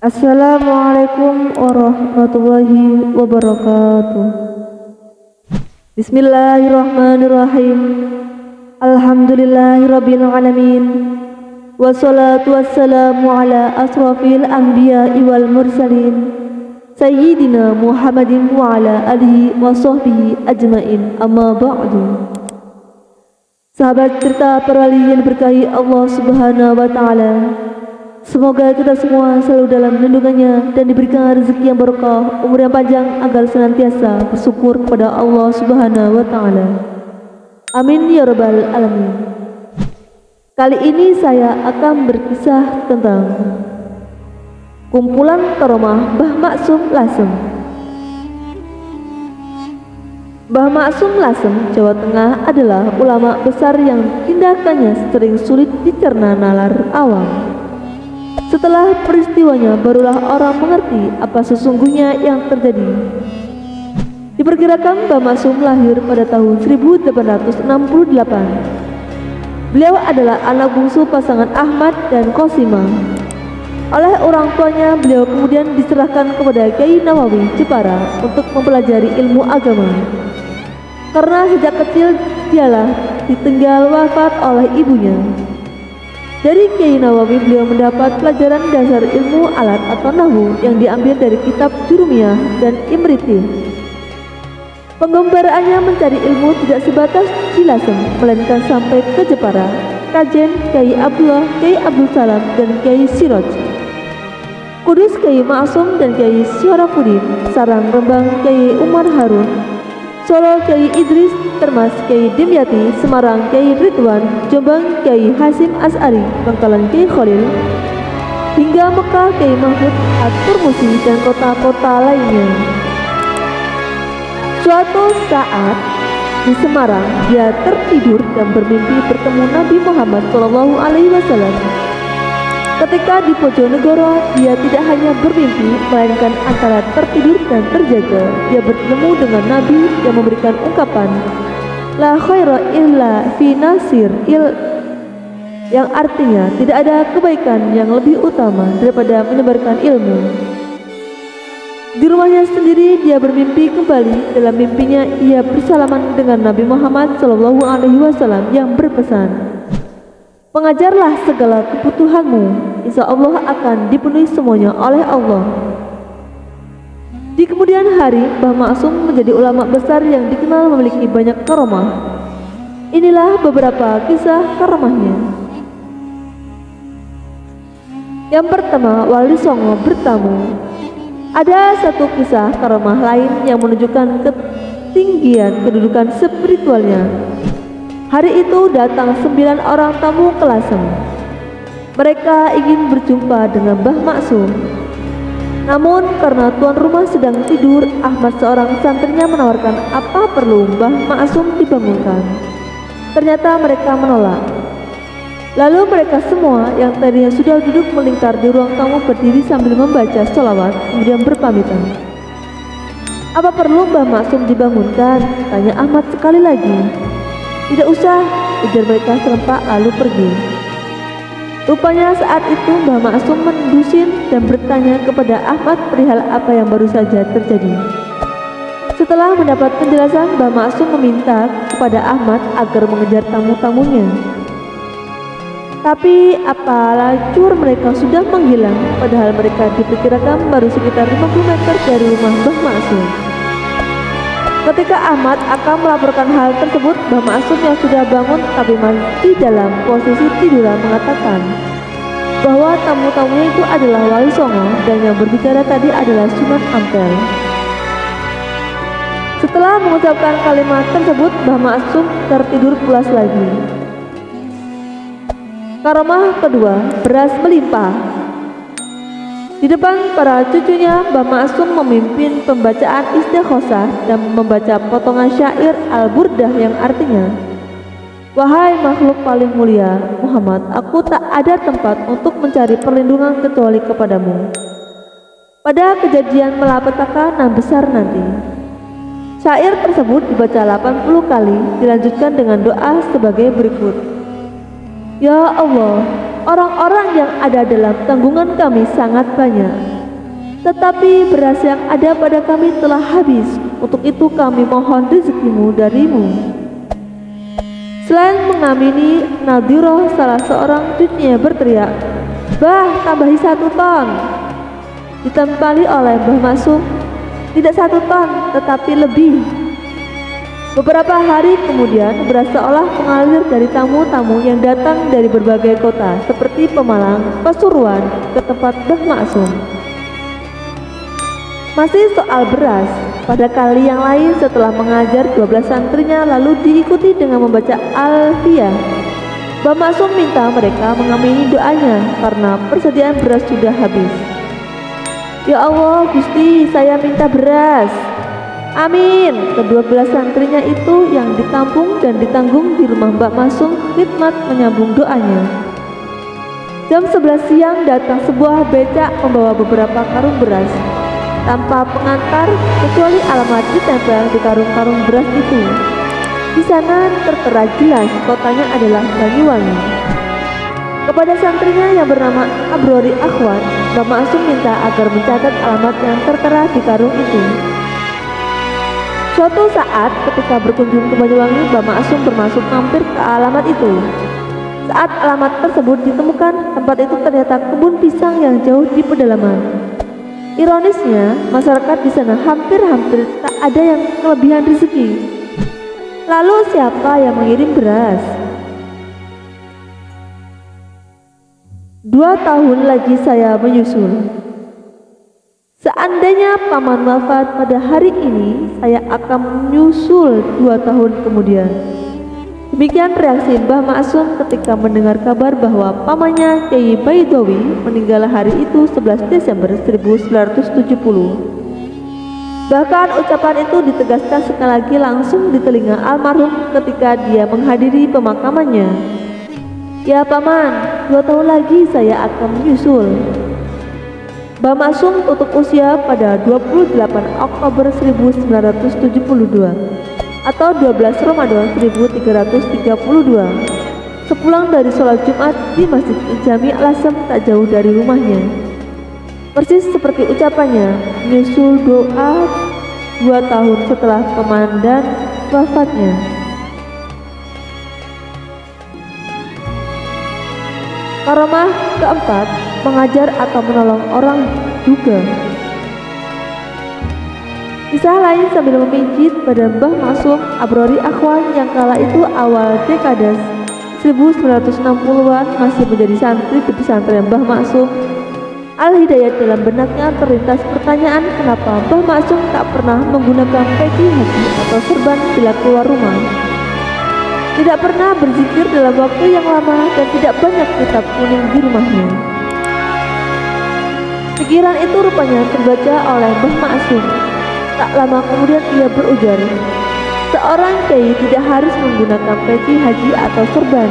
Assalamualaikum warahmatullahi wabarakatuh. Bismillahirrahmanirrahim. Alhamdulillahirabbil alamin. Wassalatu wassalamu ala asrafil anbiya'i wal mursalin Sayyidina Muhammadin wa ala alihi wa sahbihi ajmain. Amma ba'du. Sahabat cerita para wali yang diberkahi Allah Subhanahu wa taala, semoga kita semua selalu dalam lindungannya dan diberikan rezeki yang berkah, umur yang panjang agar senantiasa bersyukur kepada Allah Subhanahu wa taala. Amin ya rabbal alamin. Kali ini saya akan berkisah tentang kumpulan karomah Mbah Maksum Lasem. Mbah Maksum Lasem, Jawa Tengah adalah ulama besar yang tindakannya sering sulit dicerna nalar awam. Setelah peristiwanya barulah orang mengerti apa sesungguhnya yang terjadi. Diperkirakan Mbah Maksum lahir pada tahun 1868. Beliau adalah anak bungsu pasangan Ahmad dan Kosimah. Oleh orang tuanya, beliau kemudian diserahkan kepada Kyai Nawawi Jepara untuk mempelajari ilmu agama. Karena sejak kecil dialah ditinggal wafat oleh ibunya. Dari Kyai Nawawi beliau mendapat pelajaran dasar ilmu alat atau nahwu yang diambil dari kitab Jurumiyah dan Imriti. Penggembaraannya mencari ilmu tidak sebatas di Lasem, melainkan sampai ke Jepara, Kajen, Kyai Abdullah, Kyai Abdul Salam, dan Kyai Siroj. Kudus Kyai Maksum dan Kyai Syarafuddin, Sarang Rembang Kyai Umar Harun, Solo Kyai Idris, Termas Kyai Dimyati, Semarang Kyai Ridwan, Jombang Kyai Hasim As'ari, Bangkalan Kyai Khalil, hingga Mekah Kyai Mahmud At-Turmusi dan kota-kota lainnya. Suatu saat di Semarang, dia tertidur dan bermimpi bertemu Nabi Muhammad SAW. Ketika di Bojonegoro, dia tidak hanya bermimpi, melainkan antara tertidur dan terjaga. Dia bertemu dengan Nabi yang memberikan ungkapan La khaira illa fi nasir yang artinya tidak ada kebaikan yang lebih utama daripada menyebarkan ilmu. Di rumahnya sendiri dia bermimpi kembali. Dalam mimpinya ia bersalaman dengan Nabi Muhammad SAW yang berpesan, mengajarlah segala kebutuhanmu, insya Allah akan dipenuhi semuanya oleh Allah. Di kemudian hari, Mbah Maksum menjadi ulama besar yang dikenal memiliki banyak karomah. Inilah beberapa kisah karomahnya. Yang pertama, Wali Songo bertamu. Ada satu kisah karomah lain yang menunjukkan ketinggian kedudukan spiritualnya. Hari itu datang 9 orang tamu ke Lasem. Mereka ingin berjumpa dengan Mbah Maksum. Namun karena tuan rumah sedang tidur, Ahmad seorang santrinya menawarkan apa perlu Mbah Maksum dibangunkan. Ternyata mereka menolak. Lalu mereka semua yang tadinya sudah duduk melingkar di ruang tamu berdiri sambil membaca sholawat, kemudian berpamitan. Apa perlu Mbah Maksum dibangunkan? Tanya Ahmad sekali lagi. Tidak usah, ujar mereka serempak lalu pergi. Rupanya saat itu Mbah Maksum mendusin dan bertanya kepada Ahmad perihal apa yang baru saja terjadi. Setelah mendapat penjelasan, Mbah Maksum meminta kepada Ahmad agar mengejar tamu-tamunya. Tapi apa lacur mereka sudah menghilang, padahal mereka diperkirakan baru sekitar 50 meter dari rumah Mbah Maksum. Ketika Ahmad akan melaporkan hal tersebut, Mbah Maksum yang sudah bangun tapi masih dalam posisi tiduran mengatakan bahwa tamu-tamunya itu adalah Wali Songo dan yang berbicara tadi adalah Sunan Ampel. Setelah mengucapkan kalimat tersebut, Mbah Maksum tertidur pulas lagi. Karomah kedua, beras melimpah. Di depan para cucunya, Mbah Maksum memimpin pembacaan istighosah dan membaca potongan syair Al-Burdah yang artinya, wahai makhluk paling mulia Muhammad, aku tak ada tempat untuk mencari perlindungan kecuali kepadamu pada kejadian malapetaka nan besar nanti. Syair tersebut dibaca 80 kali, dilanjutkan dengan doa sebagai berikut. Ya Allah, orang-orang yang ada dalam tanggungan kami sangat banyak, tetapi beras yang ada pada kami telah habis. Untuk itu kami mohon rezekimu darimu. Selain mengamini, Nadhiroh salah seorang cucunya berteriak, "Bah, tambahi 1 ton." Ditempali oleh Mbah Maksum, "Tidak 1 ton, tetapi lebih." Beberapa hari kemudian beras seolah mengalir dari tamu-tamu yang datang dari berbagai kota seperti Pemalang, Pasuruan ke tempat Mbah Maksum. Masih soal beras, pada kali yang lain setelah mengajar 12 santrinya lalu diikuti dengan membaca Alfiyah, Mbah Maksum minta mereka mengamini doanya karena persediaan beras sudah habis. "Ya Allah, Gusti, saya minta beras." "Amin." Kedua belas santrinya itu yang ditampung dan ditanggung di rumah Mbak Maksum khidmat menyambung doanya. Jam 11 siang datang sebuah becak membawa beberapa karung beras tanpa pengantar kecuali alamat ditempel di karung-karung beras itu. Di sana tertera jelas kotanya adalah Banyuwangi. Kepada santrinya yang bernama Abrori Akhwan, Mbak Maksum minta agar mencatat alamat yang tertera di karung itu. Suatu saat ketika berkunjung ke Banyuwangi, Mbah Maksum bermaksud mampir ke alamat itu. Saat alamat tersebut ditemukan, tempat itu ternyata kebun pisang yang jauh di pedalaman. Ironisnya, masyarakat di sana hampir-hampir tak ada yang kelebihan rezeki. Lalu siapa yang mengirim beras? 2 tahun lagi saya menyusul. Seandainya paman wafat pada hari ini, saya akan menyusul 2 tahun kemudian. Demikian reaksi Mbah Maksum ketika mendengar kabar bahwa pamannya Kyai Baidowi meninggal hari itu 11 Desember 1970. Bahkan ucapan itu ditegaskan sekali lagi langsung di telinga almarhum ketika dia menghadiri pemakamannya. "Ya paman, 2 tahun lagi saya akan menyusul." Mbah Maksum tutup usia pada 28 Oktober 1972 atau 12 Ramadan 1332 sepulang dari sholat Jumat di Masjid Jami Al-Asam tak jauh dari rumahnya. Persis seperti ucapannya, menyusul doa 2 tahun setelah komandan wafatnya. Karomah keempat, mengajar atau menolong orang juga. Kisah lain sambil memijit badan Mbah Maksum Abrori Akhwan yang kala itu awal dekade 1960-an masih menjadi santri di pesantren Mbah Maksum. Al-Hidayat dalam benaknya terlintas pertanyaan kenapa Mbah Maksum tak pernah menggunakan peci haji atau serban bila keluar rumah. Tidak pernah berzikir dalam waktu yang lama dan tidak banyak kitab kuning di rumahnya. Pikiran itu rupanya terbaca oleh Mbah Maksum. Tak lama kemudian ia berujar, seorang kiai tidak harus menggunakan peci haji atau serban.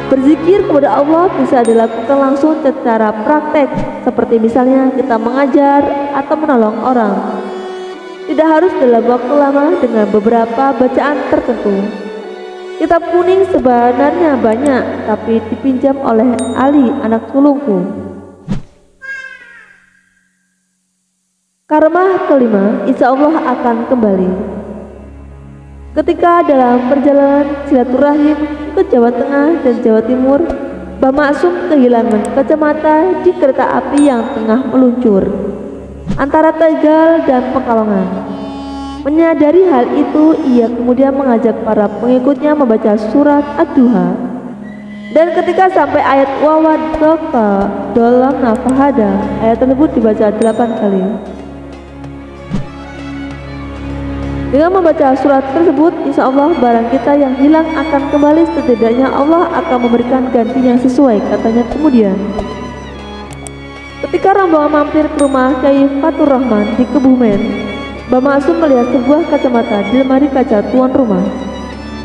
Berzikir kepada Allah bisa dilakukan langsung secara praktek, seperti misalnya kita mengajar atau menolong orang. Tidak harus dalam waktu lama dengan beberapa bacaan tertentu. Kitab kuning sebenarnya banyak, tapi dipinjam oleh Ali anak sulungku. Karomah kelima, insya Allah akan kembali. Ketika dalam perjalanan silaturahim ke Jawa Tengah dan Jawa Timur, Mbah Maksum kehilangan kacamata di kereta api yang tengah meluncur antara Tegal dan Pekalongan. Menyadari hal itu, ia kemudian mengajak para pengikutnya membaca surat Ad-Duha. Dan ketika sampai ayat wawadaka dalam nafahada, ayat tersebut dibaca 8 kali. Dengan membaca surat tersebut, insya Allah barang kita yang hilang akan kembali, setidaknya Allah akan memberikan ganti yang sesuai, katanya kemudian. Ketika rombongan mampir ke rumah Kyai Fatur Rahman di Kebumen, Mbah Maksum melihat sebuah kacamata di lemari kaca tuan rumah,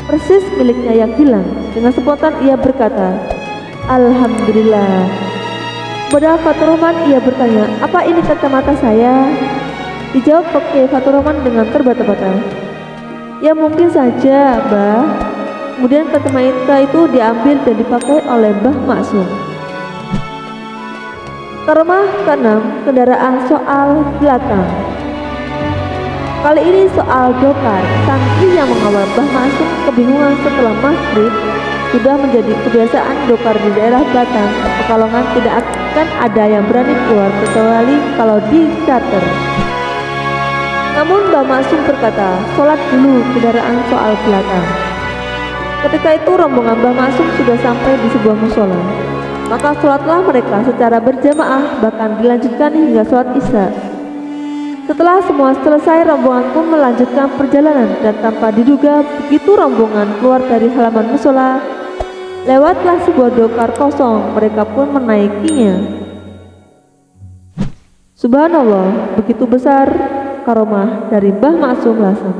persis miliknya yang hilang. Dengan spontan ia berkata, "Alhamdulillah." Pada Fatur Rahman ia bertanya, "Apa ini kacamata saya?" Dijawab Kyai Fatur Rahman dengan terbata-bata, "Ya mungkin saja, Mbah. Kemudian kacamata itu diambil dan dipakai oleh Mbah Maksum. Karomah ke-6, kendaraan soal belakang. Kali ini soal dokar. Santri yang mengawal Mbah Maksum kebingungan setelah maghrib. Sudah menjadi kebiasaan dokar di daerah Batang, Pekalongan tidak akan ada yang berani keluar kecuali kalau di-charter. Namun Mbah Maksum berkata, sholat dulu kendaraan soal belakang. Ketika itu rombongan Mbah Maksum sudah sampai di sebuah musola. Maka sholatlah mereka secara berjamaah, bahkan dilanjutkan hingga sholat isya. Setelah semua selesai, rombongan pun melanjutkan perjalanan, dan tanpa diduga begitu rombongan keluar dari halaman musola, lewatlah sebuah dokar kosong. Mereka pun menaikinya. Subhanallah, begitu besar karomah dari Mbah Maksum Lasem.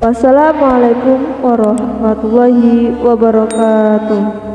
Wassalamualaikum warahmatullahi wabarakatuh.